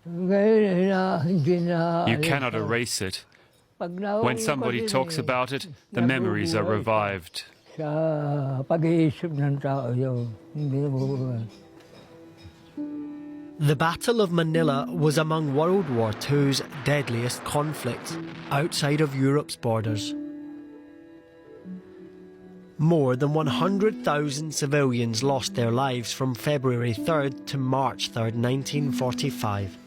You cannot erase it. When somebody talks about it, the memories are revived. The Battle of Manila was among World War II's deadliest conflicts outside of Europe's borders. More than 100,000 civilians lost their lives from February 3rd to March 3rd, 1945.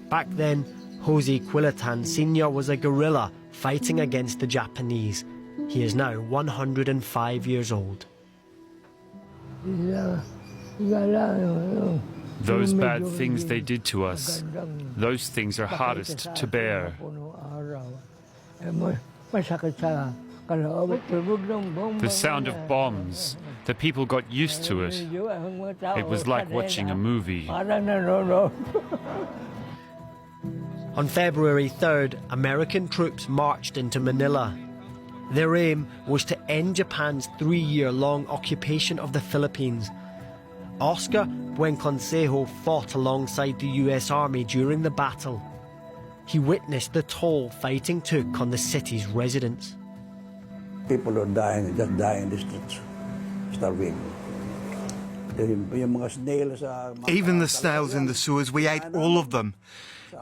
Back then, Jose Quilitan Sr. was a guerrilla fighting against the Japanese. He is now 105 years old. Those bad things they did to us, those things are hardest to bear. The sound of bombs, the people got used to it. It was like watching a movie. On February 3rd, American troops marched into Manila. Their aim was to end Japan's 3-year-long occupation of the Philippines. Oscar Buenconsejo fought alongside the US Army during the battle. He witnessed the toll fighting took on the city's residents. People are dying, just dying in the streets, starving. Even the snails in the sewers, we ate all of them.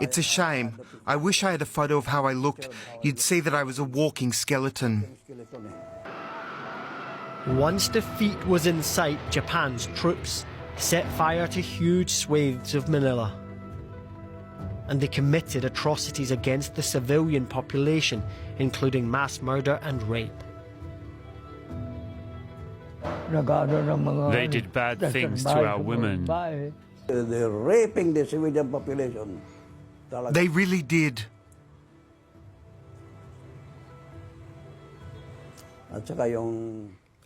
It's a shame. I wish I had a photo of how I looked. You'd see that I was a walking skeleton. Once defeat was in sight, Japan's troops set fire to huge swathes of Manila. And they committed atrocities against the civilian population, including mass murder and rape. They did bad things to our women. They're raping the civilian population. They really did.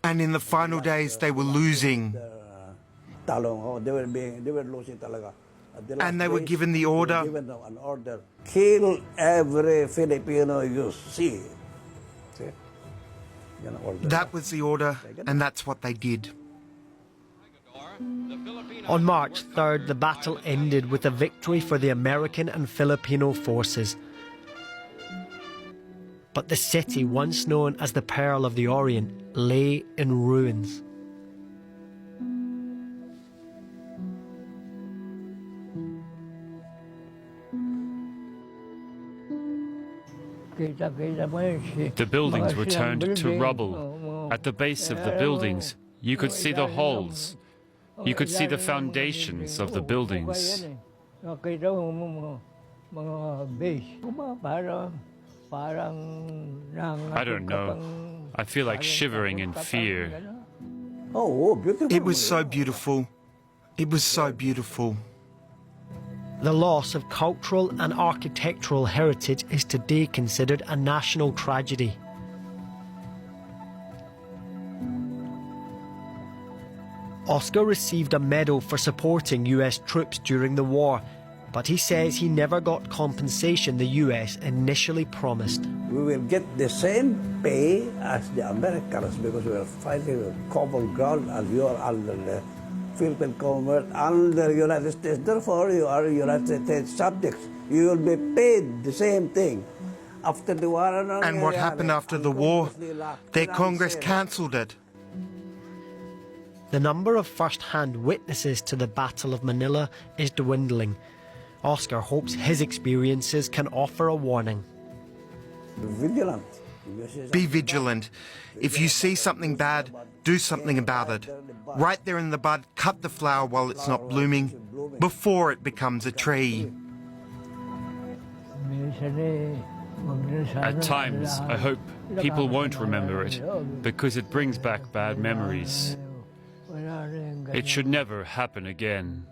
And in the final days, they were losing. And they were given the order. Kill every Filipino you see. That was the order, and that's what they did. On March 3rd, the battle ended with a victory for the American and Filipino forces. But the city, once known as the Pearl of the Orient, lay in ruins. The buildings were turned to rubble. At the base of the buildings, you could see the holes. You could see the foundations of the buildings. I don't know. I feel like shivering in fear. Oh, beautiful. It was so beautiful. It was so beautiful. The loss of cultural and architectural heritage is today considered a national tragedy. Oscar received a medal for supporting US troops during the war, but he says he never got compensation the US initially promised. We will get the same pay as the Americans because we are fighting a common ground and you are under the Philippine Commonwealth under the United States. Therefore, you are United States subjects. You will be paid the same thing. After the war, and what happened after the war? Their Congress cancelled it. The number of first-hand witnesses to the Battle of Manila is dwindling. Oscar hopes his experiences can offer a warning. Vigilant. Be vigilant. If you see something bad, do something about it. Right there in the bud, cut the flower while it's not blooming, before it becomes a tree. At times, I hope people won't remember it, because it brings back bad memories. It should never happen again.